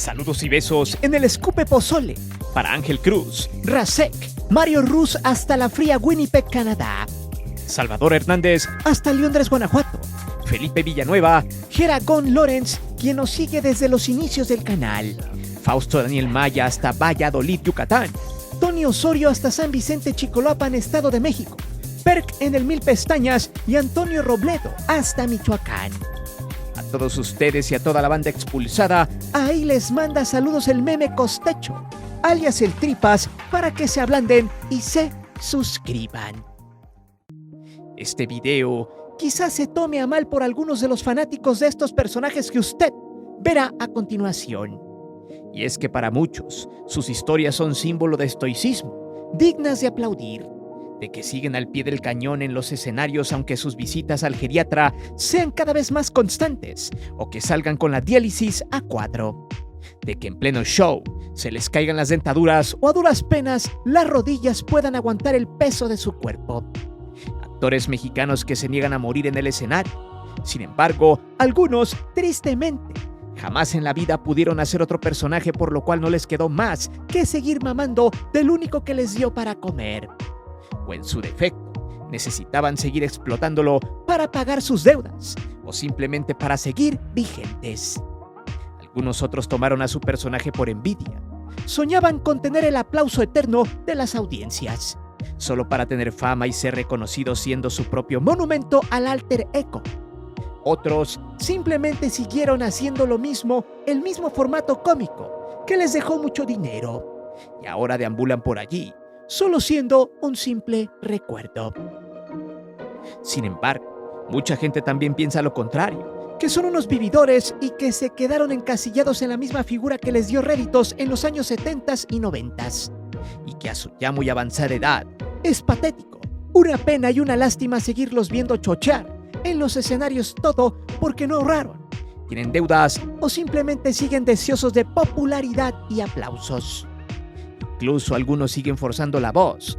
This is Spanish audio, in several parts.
Saludos y besos en el Escupe Pozole para Ángel Cruz, Rasek, Mario Ruz hasta la fría Winnipeg, Canadá, Salvador Hernández hasta Londres, Guanajuato, Felipe Villanueva, Geragón Lorenz, quien nos sigue desde los inicios del canal, Fausto Daniel Maya hasta Valladolid, Yucatán, Tony Osorio hasta San Vicente, Chicoloapan, Estado de México, Perk en el Mil Pestañas y Antonio Robledo hasta Michoacán. A todos ustedes y a toda la banda expulsada, ahí les manda saludos el meme Costecho, alias el Tripas, para que se ablanden y se suscriban. Este video quizás se tome a mal por algunos de los fanáticos de estos personajes que usted verá a continuación. Y es que para muchos, sus historias son símbolo de estoicismo, dignas de aplaudir, de que siguen al pie del cañón en los escenarios aunque sus visitas al geriatra sean cada vez más constantes o que salgan con la diálisis a cuadro, de que en pleno show se les caigan las dentaduras o a duras penas las rodillas puedan aguantar el peso de su cuerpo. Actores mexicanos que se niegan a morir en el escenario. Sin embargo, algunos, tristemente, jamás en la vida pudieron hacer otro personaje, por lo cual no les quedó más que seguir mamando del único que les dio para comer. O en su defecto, necesitaban seguir explotándolo para pagar sus deudas o simplemente para seguir vigentes. Algunos otros tomaron a su personaje por envidia. Soñaban con tener el aplauso eterno de las audiencias, solo para tener fama y ser reconocidos siendo su propio monumento al alter ego. Otros simplemente siguieron haciendo lo mismo, el mismo formato cómico, que les dejó mucho dinero, y ahora deambulan por allí, solo siendo un simple recuerdo. Sin embargo, mucha gente también piensa lo contrario, que son unos vividores y que se quedaron encasillados en la misma figura que les dio réditos en los años 70s y 90s, y que a su ya muy avanzada edad es patético, una pena y una lástima seguirlos viendo chochear en los escenarios, todo porque no ahorraron, tienen deudas o simplemente siguen deseosos de popularidad y aplausos. Incluso algunos siguen forzando la voz,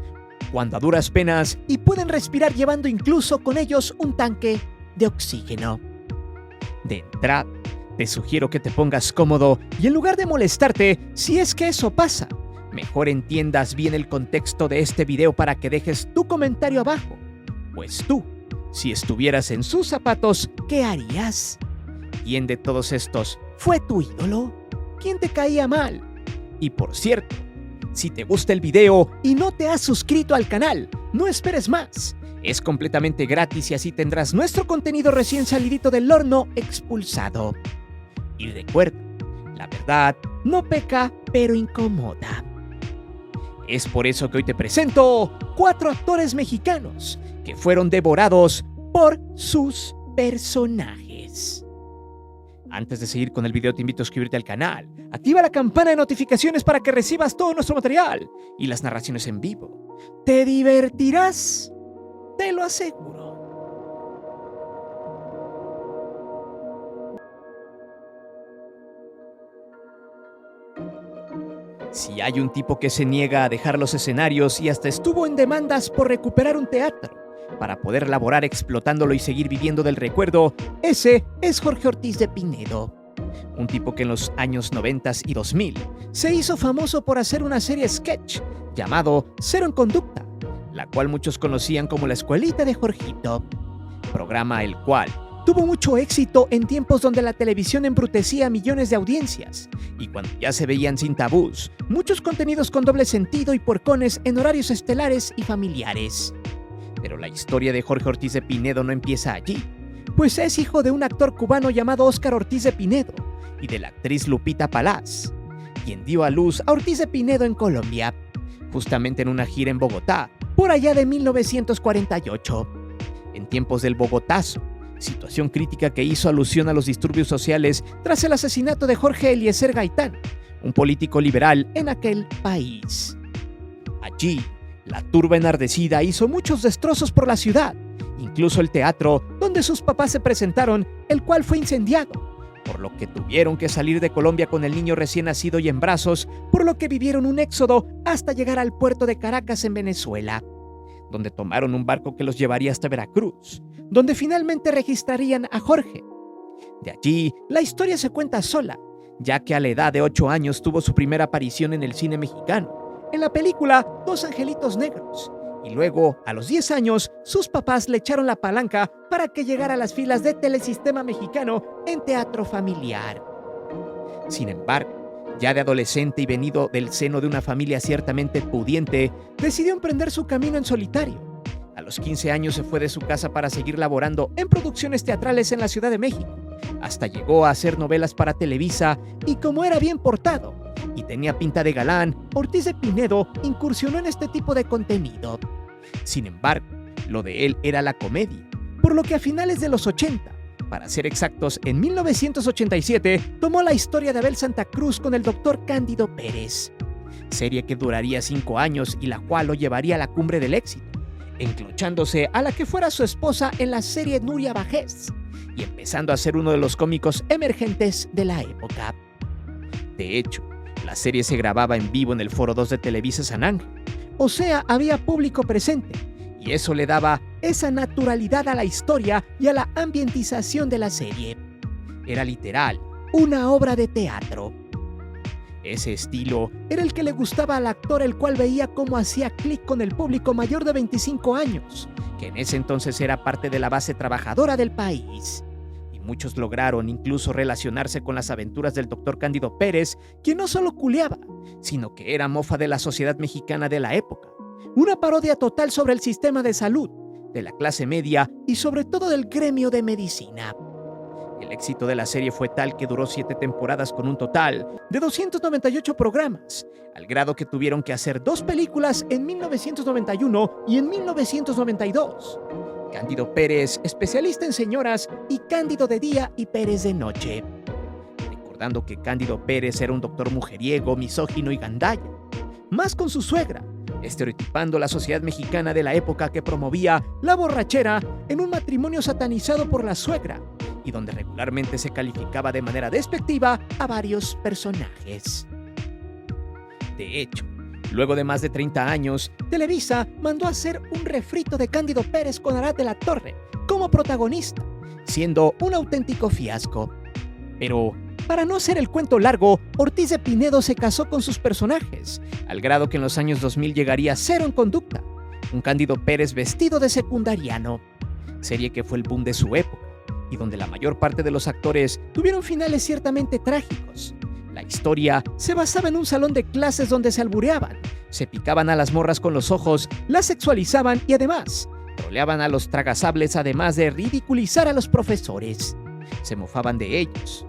cuando a duras penas, y pueden respirar llevando incluso con ellos un tanque de oxígeno. De entrada, te sugiero que te pongas cómodo y en lugar de molestarte, si es que eso pasa, mejor entiendas bien el contexto de este video para que dejes tu comentario abajo. Pues tú, si estuvieras en sus zapatos, ¿qué harías? ¿Quién de todos estos fue tu ídolo? ¿Quién te caía mal? Y por cierto, si te gusta el video y no te has suscrito al canal, no esperes más. Es completamente gratis y así tendrás nuestro contenido recién salidito del horno expulsado. Y recuerda, la verdad no peca, pero incomoda. Es por eso que hoy te presento 4 actores mexicanos que fueron devorados por sus personajes. Antes de seguir con el video, te invito a suscribirte al canal, activa la campana de notificaciones para que recibas todo nuestro material y las narraciones en vivo. Te divertirás, te lo aseguro. Si hay un tipo que se niega a dejar los escenarios y hasta estuvo en demandas por recuperar un teatro para poder laborar explotándolo y seguir viviendo del recuerdo, ese es Jorge Ortiz de Pinedo. Un tipo que en los años 90 y 2000 se hizo famoso por hacer una serie sketch llamado Cero en Conducta, la cual muchos conocían como la escuelita de Jorgito, programa el cual tuvo mucho éxito en tiempos donde la televisión embrutecía a millones de audiencias y cuando ya se veían sin tabús muchos contenidos con doble sentido y puercones en horarios estelares y familiares. Pero la historia de Jorge Ortiz de Pinedo no empieza allí, pues es hijo de un actor cubano llamado Óscar Ortiz de Pinedo y de la actriz Lupita Palaz, quien dio a luz a Ortiz de Pinedo en Colombia, justamente en una gira en Bogotá, por allá de 1948. En tiempos del Bogotazo, situación crítica que hizo alusión a los disturbios sociales tras el asesinato de Jorge Eliezer Gaitán, un político liberal en aquel país. Allí, la turba enardecida hizo muchos destrozos por la ciudad, incluso el teatro donde sus papás se presentaron, el cual fue incendiado, por lo que tuvieron que salir de Colombia con el niño recién nacido y en brazos, por lo que vivieron un éxodo hasta llegar al puerto de Caracas en Venezuela, donde tomaron un barco que los llevaría hasta Veracruz, donde finalmente registrarían a Jorge. De allí, la historia se cuenta sola, ya que a la edad de 8 años tuvo su primera aparición en el cine mexicano, en la película Dos Angelitos Negros, y luego, a los 10 años, sus papás le echaron la palanca para que llegara a las filas de Telesistema Mexicano en teatro familiar. Sin embargo, ya de adolescente y venido del seno de una familia ciertamente pudiente, decidió emprender su camino en solitario. A los 15 años se fue de su casa para seguir laborando en producciones teatrales en la Ciudad de México. Hasta llegó a hacer novelas para Televisa y como era bien portado y tenía pinta de galán, Ortiz de Pinedo incursionó en este tipo de contenido. Sin embargo, lo de él era la comedia, por lo que a finales de los 80, para ser exactos en 1987, tomó la historia de Abel Santa Cruz con el Dr. Cándido Pérez, serie que duraría 5 años y la cual lo llevaría a la cumbre del éxito, enclochándose a la que fuera su esposa en la serie Nuria Bajés y empezando a ser uno de los cómicos emergentes de la época. De hecho, la serie se grababa en vivo en el Foro 2 de Televisa San Ángel, o sea, había público presente, y eso le daba esa naturalidad a la historia y a la ambientización de la serie. Era literal, una obra de teatro. Ese estilo era el que le gustaba al actor, el cual veía cómo hacía clic con el público mayor de 25 años, que en ese entonces era parte de la base trabajadora del país. Y muchos lograron incluso relacionarse con las aventuras del Dr. Cándido Pérez, quien no solo culeaba, sino que era mofa de la sociedad mexicana de la época. Una parodia total sobre el sistema de salud, de la clase media y sobre todo del gremio de medicina. El éxito de la serie fue tal que duró 7 temporadas con un total de 298 programas, al grado que tuvieron que hacer 2 películas en 1991 y en 1992. Cándido Pérez, especialista en señoras, y Cándido de día y Pérez de noche. Recordando que Cándido Pérez era un doctor mujeriego, misógino y gandalla, más con su suegra, estereotipando la sociedad mexicana de la época que promovía la borrachera en un matrimonio satanizado por la suegra, y donde regularmente se calificaba de manera despectiva a varios personajes. De hecho, luego de más de 30 años, Televisa mandó a hacer un refrito de Cándido Pérez con Arad de la Torre como protagonista, siendo un auténtico fiasco. Pero, para no hacer el cuento largo, Ortiz de Pinedo se casó con sus personajes, al grado que en los años 2000 llegaría Cero en Conducta, un Cándido Pérez vestido de secundariano, serie que fue el boom de su época, y donde la mayor parte de los actores tuvieron finales ciertamente trágicos. La historia se basaba en un salón de clases donde se albureaban, se picaban a las morras con los ojos, las sexualizaban y además troleaban a los tragasables, además de ridiculizar a los profesores. Se mofaban de ellos.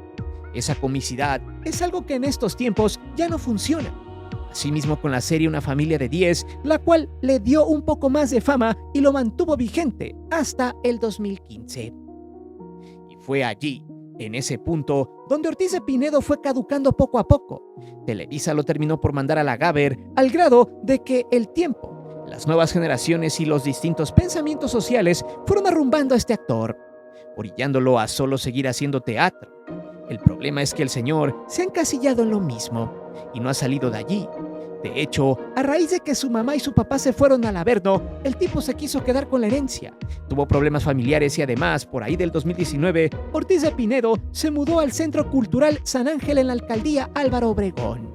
Esa comicidad es algo que en estos tiempos ya no funciona. Asimismo con la serie Una familia de 10, la cual le dio un poco más de fama y lo mantuvo vigente hasta el 2015. Fue allí, en ese punto, donde Ortiz de Pinedo fue caducando poco a poco. Televisa lo terminó por mandar a la Gaber, al grado de que el tiempo, las nuevas generaciones y los distintos pensamientos sociales fueron arrumbando a este actor, orillándolo a solo seguir haciendo teatro. El problema es que el señor se ha encasillado en lo mismo y no ha salido de allí. De hecho, a raíz de que su mamá y su papá se fueron al Averno, el tipo se quiso quedar con la herencia. Tuvo problemas familiares y además, por ahí del 2019, Ortiz de Pinedo se mudó al Centro Cultural San Ángel en la alcaldía Álvaro Obregón.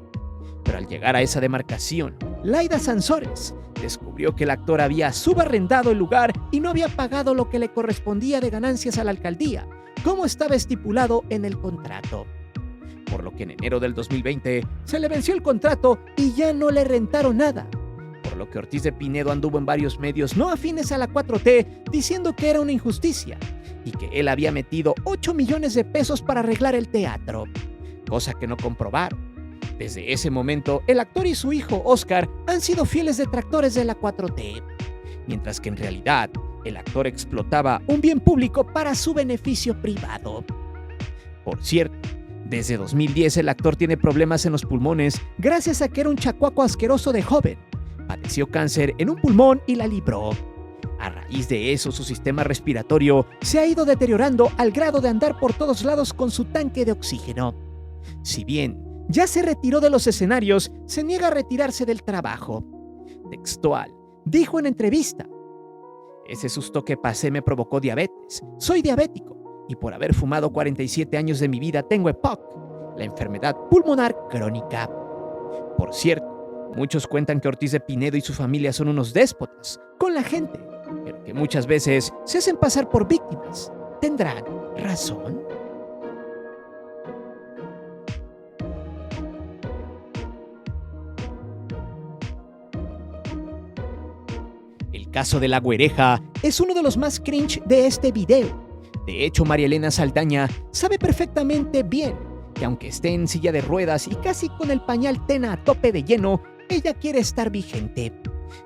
Pero al llegar a esa demarcación, Laida Sansores descubrió que el actor había subarrendado el lugar y no había pagado lo que le correspondía de ganancias a la alcaldía, como estaba estipulado en el contrato. Por lo que en enero del 2020 se le venció el contrato y ya no le rentaron nada. Por lo que Ortiz de Pinedo anduvo en varios medios no afines a la 4T diciendo que era una injusticia y que él había metido 8 millones de pesos para arreglar el teatro, cosa que no comprobaron. Desde ese momento, el actor y su hijo Oscar han sido fieles detractores de la 4T, mientras que en realidad el actor explotaba un bien público para su beneficio privado. Por cierto, desde 2010 el actor tiene problemas en los pulmones gracias a que era un chacuaco asqueroso de joven. Padeció cáncer en un pulmón y la libró. A raíz de eso, su sistema respiratorio se ha ido deteriorando al grado de andar por todos lados con su tanque de oxígeno. Si bien ya se retiró de los escenarios, se niega a retirarse del trabajo. Textual, dijo en entrevista: "Ese susto que pasé me provocó diabetes. Soy diabético. Y por haber fumado 47 años de mi vida tengo EPOC. la enfermedad pulmonar crónica. Por cierto, muchos cuentan que Ortiz de Pinedo y su familia son unos déspotas con la gente, pero que muchas veces se hacen pasar por víctimas. ¿Tendrán razón? El caso de la güereja es uno de los más cringe de este video. De hecho, María Elena Saldaña sabe perfectamente bien que aunque esté en silla de ruedas y casi con el pañal Tena a tope de lleno, ella quiere estar vigente.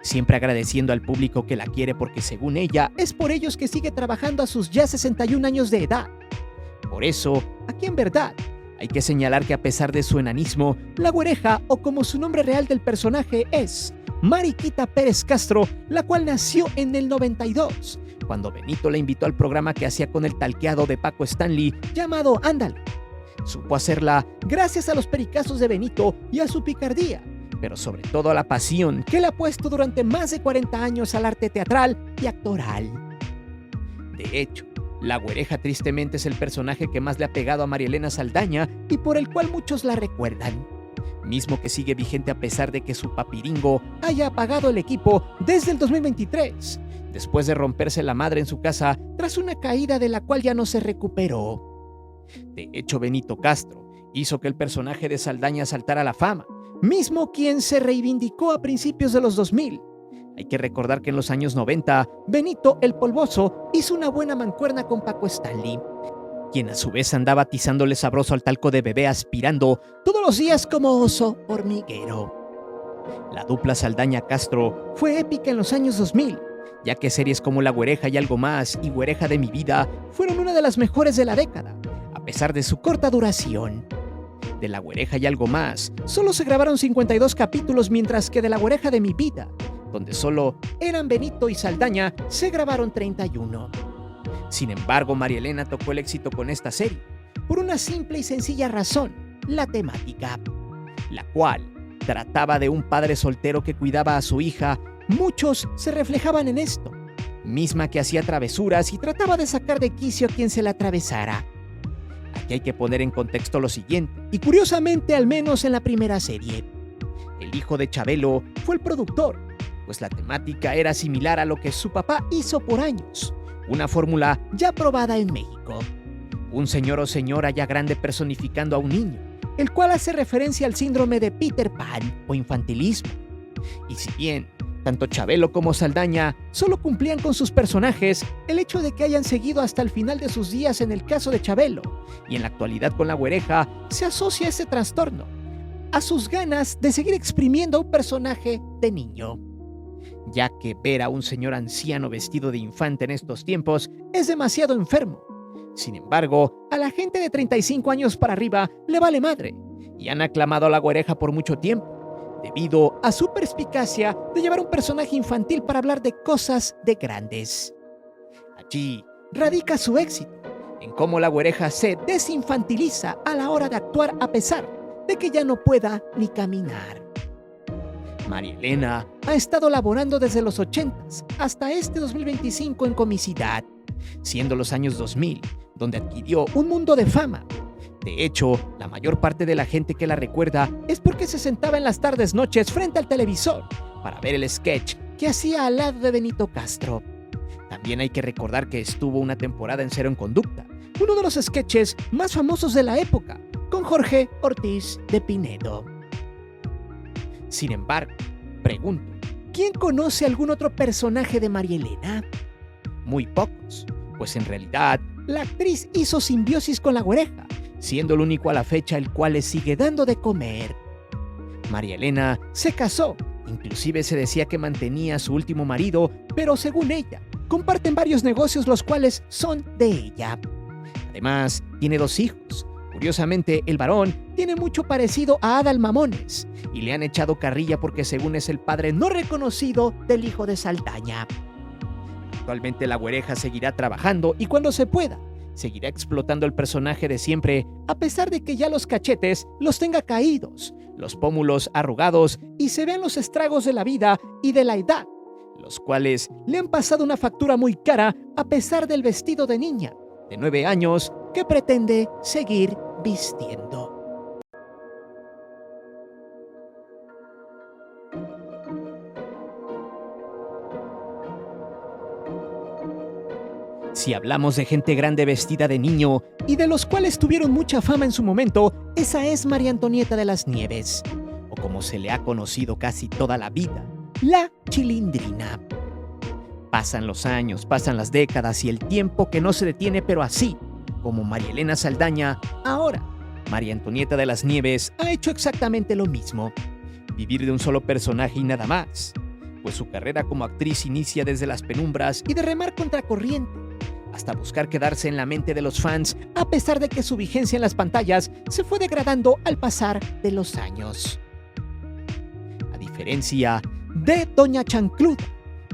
Siempre agradeciendo al público que la quiere porque según ella, es por ellos que sigue trabajando a sus ya 61 años de edad. Por eso, aquí en verdad, hay que señalar que a pesar de su enanismo, la güereja, o como su nombre real del personaje es Mariquita Pérez Castro, la cual nació en el 92, cuando Benito la invitó al programa que hacía con el talqueado de Paco Stanley llamado Ándale. Supo hacerla gracias a los pericazos de Benito y a su picardía, pero sobre todo a la pasión que le ha puesto durante más de 40 años al arte teatral y actoral. De hecho, la güereja tristemente es el personaje que más le ha pegado a María Elena Saldaña y por el cual muchos la recuerdan. Mismo que sigue vigente a pesar de que su papiringo haya apagado el equipo desde el 2023, después de romperse la madre en su casa tras una caída de la cual ya no se recuperó. De hecho, Benito Castro hizo que el personaje de Saldaña saltara a la fama, mismo quien se reivindicó a principios de los 2000. Hay que recordar que en los años 90, Benito el Polvoso hizo una buena mancuerna con Paco Stanley, quien a su vez andaba atizándole sabroso al talco de bebé aspirando todos los días como oso hormiguero. La dupla Saldaña-Castro fue épica en los años 2000, ya que series como La Güereja y Algo Más y Güereja de mi vida fueron una de las mejores de la década, a pesar de su corta duración. De La Güereja y Algo Más solo se grabaron 52 capítulos, mientras que de La Güereja de mi vida, donde solo eran Benito y Saldaña, se grabaron 31. Sin embargo, María Elena tocó el éxito con esta serie, por una simple y sencilla razón: la temática, la cual trataba de un padre soltero que cuidaba a su hija. Muchos se reflejaban en esto, misma que hacía travesuras y trataba de sacar de quicio a quien se la atravesara. Aquí hay que poner en contexto lo siguiente, y curiosamente al menos en la primera serie, el hijo de Chabelo fue el productor, pues la temática era similar a lo que su papá hizo por años, una fórmula ya probada en México. Un señor o señora ya grande personificando a un niño, el cual hace referencia al síndrome de Peter Pan o infantilismo. Y si bien tanto Chabelo como Saldaña solo cumplían con sus personajes, el hecho de que hayan seguido hasta el final de sus días en el caso de Chabelo y en la actualidad con la güereja se asocia a ese trastorno, a sus ganas de seguir exprimiendo a un personaje de niño, ya que ver a un señor anciano vestido de infante en estos tiempos es demasiado enfermo. Sin embargo, a la gente de 35 años para arriba le vale madre y han aclamado a la güereja por mucho tiempo, debido a su perspicacia de llevar un personaje infantil para hablar de cosas de grandes. Allí radica su éxito, en cómo la güereja se desinfantiliza a la hora de actuar a pesar de que ya no pueda ni caminar. María Elena ha estado laborando desde los 80s hasta este 2025 en comicidad, siendo los años 2000, donde adquirió un mundo de fama. De hecho, la mayor parte de la gente que la recuerda es porque se sentaba en las tardes noches frente al televisor para ver el sketch que hacía al lado de Benito Castro. También hay que recordar que estuvo una temporada en Cero en Conducta, uno de los sketches más famosos de la época, con Jorge Ortiz de Pinedo. Sin embargo, pregunto, ¿quién conoce algún otro personaje de María Elena? Muy pocos, pues en realidad la actriz hizo simbiosis con la güereja, siendo el único a la fecha el cual le sigue dando de comer. María Elena se casó, inclusive se decía que mantenía a su último marido, pero según ella, comparten varios negocios los cuales son de ella. Además, tiene 2 hijos. Curiosamente, el varón tiene mucho parecido a Adal Mamones y le han echado carrilla porque según es el padre no reconocido del hijo de Saldaña. Actualmente la güereja seguirá trabajando y cuando se pueda, seguirá explotando el personaje de siempre, a pesar de que ya los cachetes los tenga caídos, los pómulos arrugados y se vean los estragos de la vida y de la edad, los cuales le han pasado una factura muy cara a pesar del vestido de niña de 9 años que pretende seguir vistiendo. Si hablamos de gente grande vestida de niño y de los cuales tuvieron mucha fama en su momento, esa es María Antonieta de las Nieves, o como se le ha conocido casi toda la vida, la Chilindrina. Pasan los años, pasan las décadas y el tiempo que no se detiene, pero así, como María Elena Saldaña, ahora María Antonieta de las Nieves ha hecho exactamente lo mismo, vivir de un solo personaje y nada más, pues su carrera como actriz inicia desde las penumbras y de remar contracorriente, hasta buscar quedarse en la mente de los fans, a pesar de que su vigencia en las pantallas se fue degradando al pasar de los años. A diferencia de Doña Chancluda,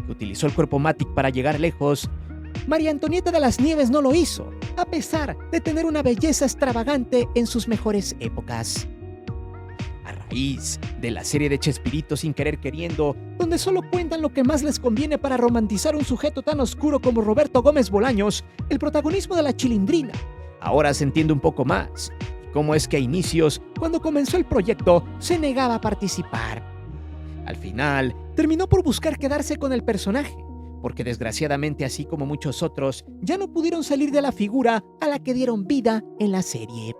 que utilizó el cuerpo Matic para llegar lejos, María Antonieta de las Nieves no lo hizo, a pesar de tener una belleza extravagante en sus mejores épocas. A raíz de la serie de Chespirito Sin Querer Queriendo, donde solo cuentan lo que más les conviene para romantizar un sujeto tan oscuro como Roberto Gómez Bolaños, el protagonismo de la Chilindrina ahora se entiende un poco más, y cómo es que a inicios, cuando comenzó el proyecto, se negaba a participar. Al final, terminó por buscar quedarse con el personaje, porque desgraciadamente, así como muchos otros, ya no pudieron salir de la figura a la que dieron vida en la serie.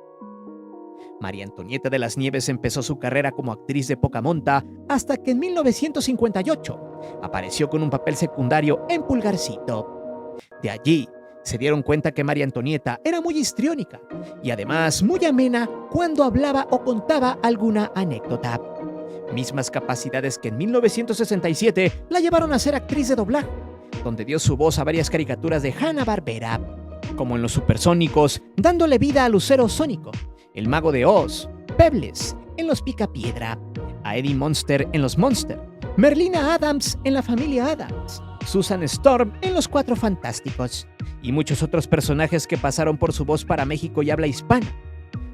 María Antonieta de las Nieves empezó su carrera como actriz de poca monta hasta que en 1958 apareció con un papel secundario en Pulgarcito. De allí se dieron cuenta que María Antonieta era muy histriónica y además muy amena cuando hablaba o contaba alguna anécdota. Mismas capacidades que en 1967 la llevaron a ser actriz de doblaje, donde dio su voz a varias caricaturas de Hanna-Barbera, como en Los Supersónicos, dándole vida a Lucero Sónico, El Mago de Oz, Pebbles en Los Picapiedra, a Eddie Monster en Los Monster, Merlina Adams en La Familia Adams, Susan Storm en Los Cuatro Fantásticos, y muchos otros personajes que pasaron por su voz para México y habla hispana.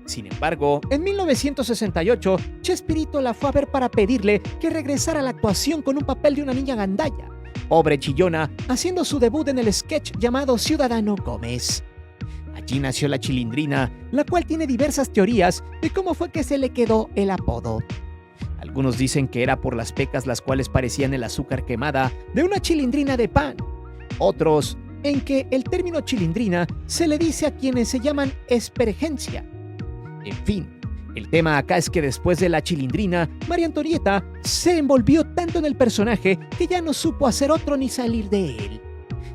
Sin embargo, en 1968, Chespirito la fue a ver para pedirle que regresara a la actuación con un papel de una niña gandalla, pobre chillona, haciendo su debut en el sketch llamado Ciudadano Gómez. Allí nació la Chilindrina, la cual tiene diversas teorías de cómo fue que se le quedó el apodo. Algunos dicen que era por las pecas, las cuales parecían el azúcar quemada de una chilindrina de pan. Otros, en que el término chilindrina se le dice a quienes se llaman espergencia. En fin, el tema acá es que después de la Chilindrina, María Antonieta se envolvió tanto en el personaje que ya no supo hacer otro ni salir de él.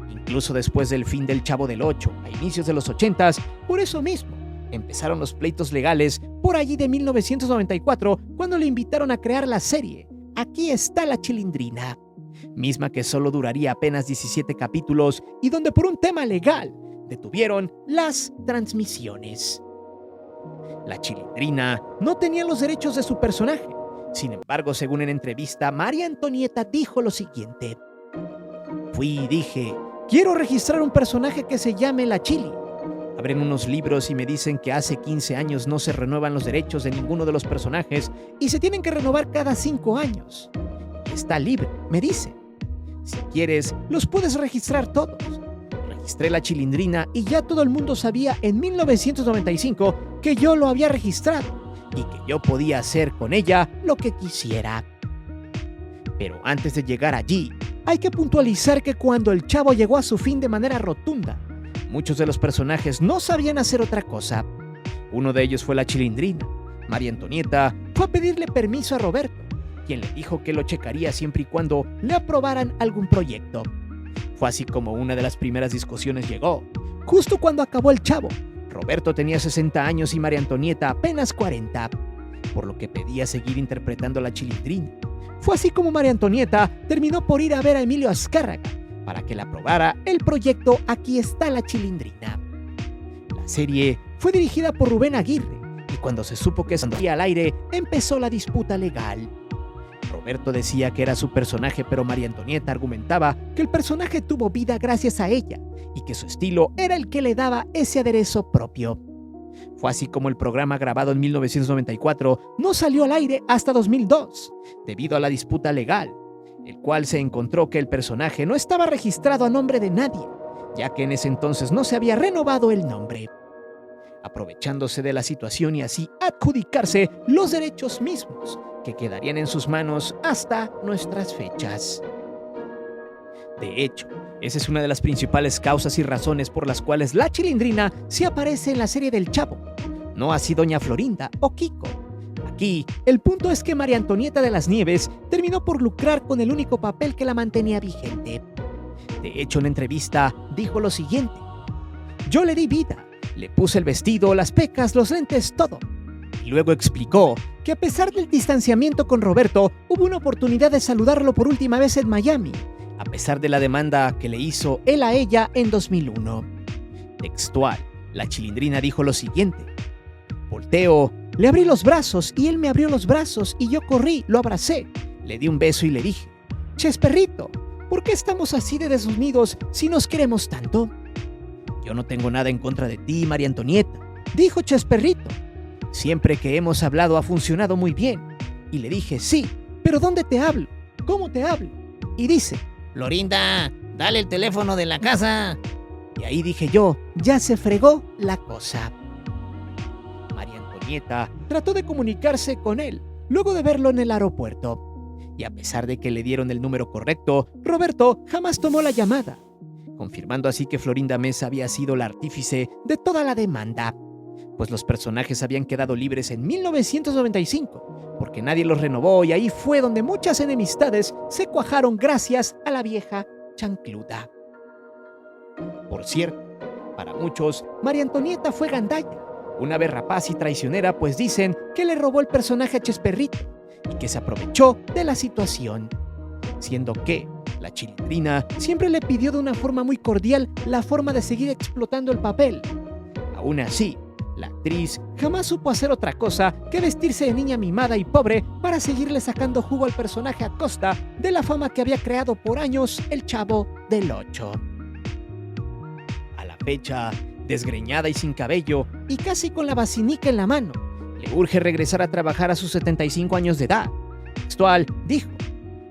Incluso después del fin del Chavo del Ocho, a inicios de los 80s, por eso mismo, empezaron los pleitos legales por allí de 1994, cuando le invitaron a crear la serie Aquí está la Chilindrina, misma que solo duraría apenas 17 capítulos y donde por un tema legal detuvieron las transmisiones. La Chilindrina no tenía los derechos de su personaje. Sin embargo, según en entrevista, María Antonieta dijo lo siguiente: fui y dije, quiero registrar un personaje que se llame La Chili. Abren unos libros y me dicen que hace 15 años no se renuevan los derechos de ninguno de los personajes y se tienen que renovar cada 5 años. Y está libre, me dice. Si quieres, los puedes registrar todos. Registré la Chilindrina y ya todo el mundo sabía en 1995 que yo lo había registrado y que yo podía hacer con ella lo que quisiera. Pero antes de llegar allí, hay que puntualizar que cuando el Chavo llegó a su fin de manera rotunda, muchos de los personajes no sabían hacer otra cosa. Uno de ellos fue la Chilindrina. María Antonieta fue a pedirle permiso a Roberto, quien le dijo que lo checaría siempre y cuando le aprobaran algún proyecto. Fue así como una de las primeras discusiones llegó, justo cuando acabó el Chavo. Roberto tenía 60 años y María Antonieta apenas 40, por lo que pedía seguir interpretando a la Chilindrina. Fue así como María Antonieta terminó por ir a ver a Emilio Azcárraga para que le aprobara el proyecto Aquí está la Chilindrina. La serie fue dirigida por Rubén Aguirre y cuando se supo que saldría al aire, empezó la disputa legal. Roberto decía que era su personaje, pero María Antonieta argumentaba que el personaje tuvo vida gracias a ella y que su estilo era el que le daba ese aderezo propio. Fue así como el programa, grabado en 1994, no salió al aire hasta 2002, debido a la disputa legal, el cual se encontró que el personaje no estaba registrado a nombre de nadie, ya que en ese entonces no se había renovado el nombre. Aprovechándose de la situación y así adjudicarse los derechos mismos, que quedarían en sus manos hasta nuestras fechas. De hecho, esa es una de las principales causas y razones por las cuales la Chilindrina sí aparece en la serie del Chavo, no así Doña Florinda o Kiko. Aquí, el punto es que María Antonieta de las Nieves terminó por lucrar con el único papel que la mantenía vigente. De hecho, en la entrevista dijo lo siguiente: yo le di vida, le puse el vestido, las pecas, los lentes, todo. Y luego explicó que a pesar del distanciamiento con Roberto, hubo una oportunidad de saludarlo por última vez en Miami, a pesar de la demanda que le hizo él a ella en 2001. Textual, la Chilindrina dijo lo siguiente: volteo, le abrí los brazos y él me abrió los brazos y yo corrí, lo abracé, le di un beso y le dije: Chesperrito, ¿por qué estamos así de desunidos si nos queremos tanto? Yo no tengo nada en contra de ti, María Antonieta, dijo Chesperrito. Siempre que hemos hablado ha funcionado muy bien. Y le dije: sí, pero ¿dónde te hablo? ¿Cómo te hablo? Y dice: Florinda, dale el teléfono de la casa. Y ahí dije yo: ya se fregó la cosa. María Antonieta trató de comunicarse con él luego de verlo en el aeropuerto. Y a pesar de que le dieron el número correcto, Roberto jamás tomó la llamada, confirmando así que Florinda Mesa había sido la artífice de toda la demanda, pues los personajes habían quedado libres en 1995, porque nadie los renovó, y ahí fue donde muchas enemistades se cuajaron gracias a la vieja chancluda. Por cierto, para muchos, María Antonieta fue gandalla, una vez rapaz y traicionera, pues dicen que le robó el personaje a Chesperrito y que se aprovechó de la situación, siendo que la Chilindrina siempre le pidió de una forma muy cordial la forma de seguir explotando el papel. Aún así, la actriz jamás supo hacer otra cosa que vestirse de niña mimada y pobre para seguirle sacando jugo al personaje a costa de la fama que había creado por años el Chavo del Ocho. A la fecha, desgreñada y sin cabello, y casi con la vacinica en la mano, le urge regresar a trabajar a sus 75 años de edad. Textual, dijo: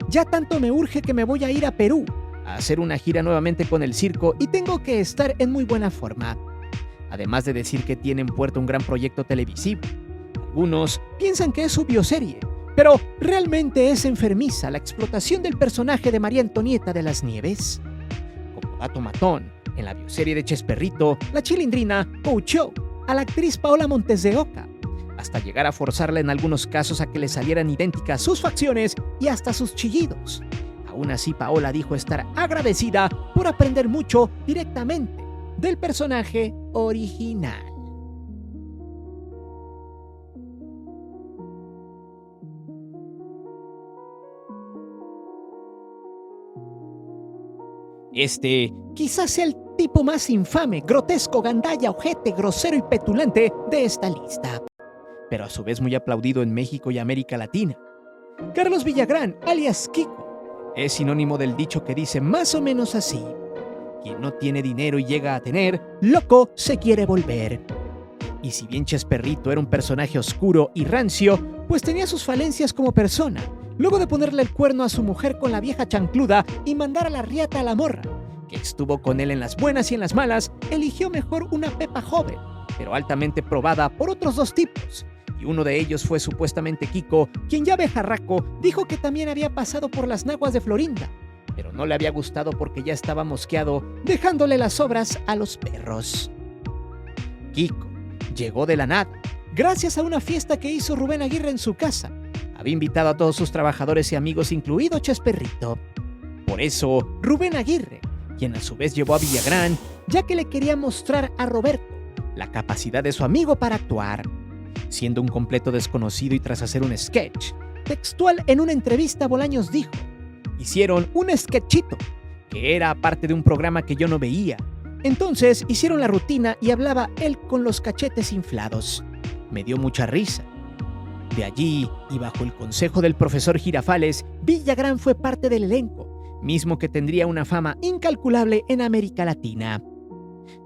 ya tanto me urge que me voy a ir a Perú a hacer una gira nuevamente con el circo y tengo que estar en muy buena forma. Además de decir que tiene en puerta un gran proyecto televisivo. Algunos piensan que es su bioserie, pero realmente es enfermiza la explotación del personaje de María Antonieta de las Nieves. Como dato matón, en la bioserie de Chesperrito, la Chilindrina coachó a la actriz Paola Montes de Oca, hasta llegar a forzarla en algunos casos a que le salieran idénticas sus facciones y hasta sus chillidos. Aún así, Paola dijo estar agradecida por aprender mucho directamente del personaje original. Este quizás sea el tipo más infame, grotesco, gandalla, ojete, grosero y petulante de esta lista, pero a su vez muy aplaudido en México y América Latina. Carlos Villagrán, alias Kiko, es sinónimo del dicho que dice más o menos así: quien no tiene dinero y llega a tener, loco se quiere volver. Y si bien Chesperrito era un personaje oscuro y rancio, pues tenía sus falencias como persona. Luego de ponerle el cuerno a su mujer con la vieja chancluda y mandar a la riata a la morra, que estuvo con él en las buenas y en las malas, eligió mejor una Pepa joven, pero altamente probada por otros dos tipos. Y uno de ellos fue supuestamente Kiko, quien ya bejarraco dijo que también había pasado por las naguas de Florinda, pero no le había gustado porque ya estaba mosqueado, dejándole las sobras a los perros. Kiko llegó de la nada, gracias a una fiesta que hizo Rubén Aguirre en su casa. Había invitado a todos sus trabajadores y amigos, incluido Chesperrito. Por eso, Rubén Aguirre, quien a su vez llevó a Villagrán, ya que le quería mostrar a Roberto la capacidad de su amigo para actuar. Siendo un completo desconocido y tras hacer un sketch, textual en una entrevista Bolaños dijo: hicieron un sketchito, que era parte de un programa que yo no veía. Entonces hicieron la rutina y hablaba él con los cachetes inflados. Me dio mucha risa. De allí, y bajo el consejo del profesor Girafales, Villagrán fue parte del elenco, mismo que tendría una fama incalculable en América Latina.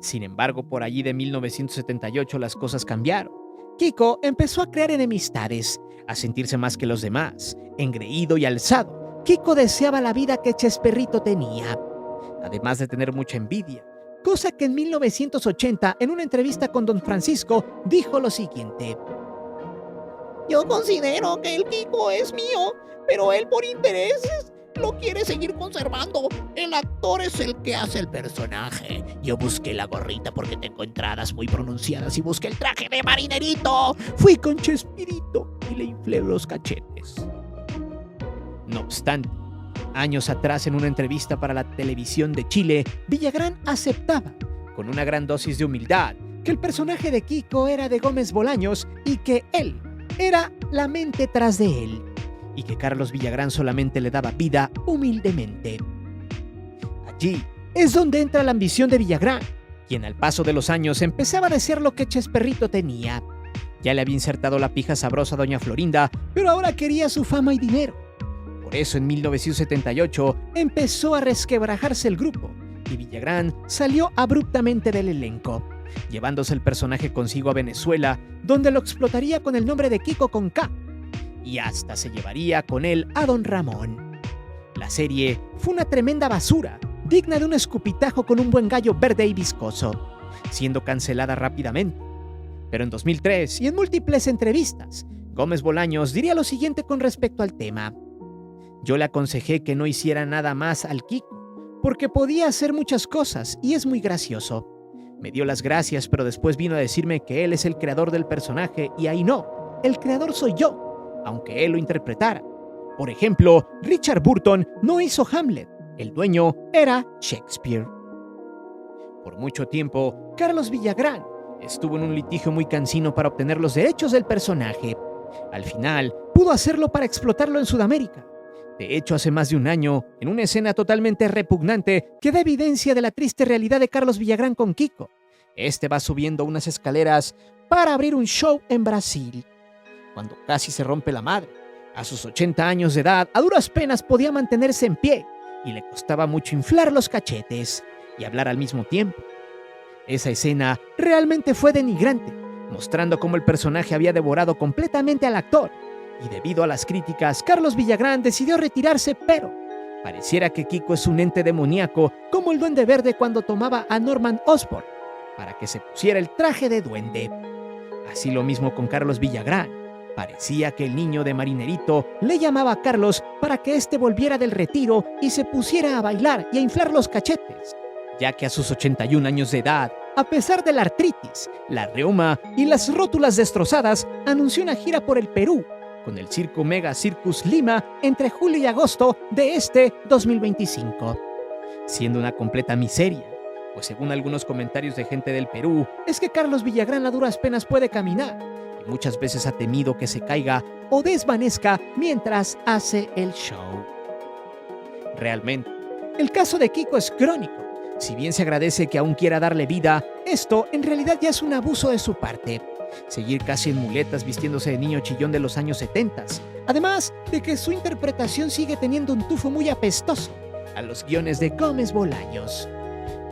Sin embargo, por allí de 1978 las cosas cambiaron. Kiko empezó a crear enemistades, a sentirse más que los demás, engreído y alzado. Kiko deseaba la vida que Chesperrito tenía, además de tener mucha envidia, cosa que en 1980, en una entrevista con Don Francisco, dijo lo siguiente: yo considero que el Kiko es mío, pero él por intereses lo quiere seguir conservando. El actor es el que hace el personaje. Yo busqué la gorrita porque tengo entradas muy pronunciadas y busqué el traje de marinerito. Fui con Chespirito y le inflé los cachetes. No obstante, años atrás en una entrevista para la televisión de Chile, Villagrán aceptaba, con una gran dosis de humildad, que el personaje de Kiko era de Gómez Bolaños y que él era la mente tras de él, y que Carlos Villagrán solamente le daba vida humildemente. Allí es donde entra la ambición de Villagrán, quien al paso de los años empezaba a desear lo que Chesperrito tenía. Ya le había insertado la pija sabrosa a doña Florinda, pero ahora quería su fama y dinero. Por eso en 1978 empezó a resquebrajarse el grupo, y Villagrán salió abruptamente del elenco, llevándose el personaje consigo a Venezuela, donde lo explotaría con el nombre de Kiko con K, y hasta se llevaría con él a Don Ramón. La serie fue una tremenda basura, digna de un escupitajo con un buen gallo verde y viscoso, siendo cancelada rápidamente. Pero en 2003 y en múltiples entrevistas, Gómez Bolaños diría lo siguiente con respecto al tema. Yo le aconsejé que no hiciera nada más al Kiko, porque podía hacer muchas cosas y es muy gracioso. Me dio las gracias, pero después vino a decirme que él es el creador del personaje y ahí no, el creador soy yo, aunque él lo interpretara. Por ejemplo, Richard Burton no hizo Hamlet, el dueño era Shakespeare. Por mucho tiempo, Carlos Villagrán estuvo en un litigio muy cansino para obtener los derechos del personaje. Al final, pudo hacerlo para explotarlo en Sudamérica. De hecho, hace más de un año, en una escena totalmente repugnante que da evidencia de la triste realidad de Carlos Villagrán con Kiko, este va subiendo unas escaleras para abrir un show en Brasil, cuando casi se rompe la madre. A sus 80 años de edad, a duras penas podía mantenerse en pie y le costaba mucho inflar los cachetes y hablar al mismo tiempo. Esa escena realmente fue denigrante, mostrando cómo el personaje había devorado completamente al actor. Y debido a las críticas, Carlos Villagrán decidió retirarse, pero pareciera que Kiko es un ente demoníaco como el Duende Verde cuando tomaba a Norman Osborn para que se pusiera el traje de duende. Así lo mismo con Carlos Villagrán. Parecía que el niño de Marinerito le llamaba a Carlos para que éste volviera del retiro y se pusiera a bailar y a inflar los cachetes, ya que a sus 81 años de edad, a pesar de la artritis, la reuma y las rótulas destrozadas, anunció una gira por el Perú con el Circo Mega Circus Lima entre julio y agosto de este 2025, siendo una completa miseria, pues según algunos comentarios de gente del Perú, es que Carlos Villagrán a duras penas puede caminar y muchas veces ha temido que se caiga o desvanezca mientras hace el show. Realmente, el caso de Kiko es crónico. Si bien se agradece que aún quiera darle vida, esto en realidad ya es un abuso de su parte. Seguir casi en muletas vistiéndose de niño chillón de los años 70, además de que su interpretación sigue teniendo un tufo muy apestoso a los guiones de Gómez Bolaños.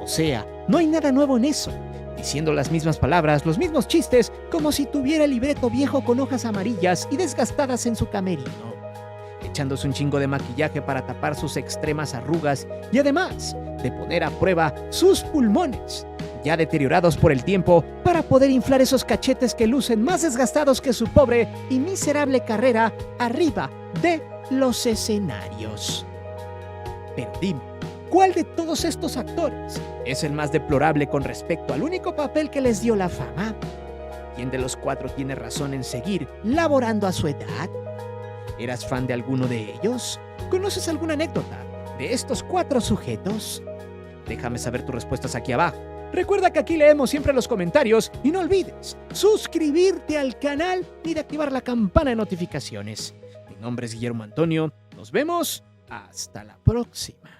O sea, no hay nada nuevo en eso, diciendo las mismas palabras, los mismos chistes, como si tuviera el libreto viejo con hojas amarillas y desgastadas en su camerino, echándose un chingo de maquillaje para tapar sus extremas arrugas y además de poner a prueba sus pulmones, ya deteriorados por el tiempo, para poder inflar esos cachetes que lucen más desgastados que su pobre y miserable carrera arriba de los escenarios. Pero dime, ¿cuál de todos estos actores es el más deplorable con respecto al único papel que les dio la fama? ¿Quién de los cuatro tiene razón en seguir laborando a su edad? ¿Eras fan de alguno de ellos? ¿Conoces alguna anécdota de estos cuatro sujetos? Déjame saber tus respuestas aquí abajo. Recuerda que aquí leemos siempre los comentarios y no olvides suscribirte al canal y de activar la campana de notificaciones. Mi nombre es Guillermo Antonio. Nos vemos hasta la próxima.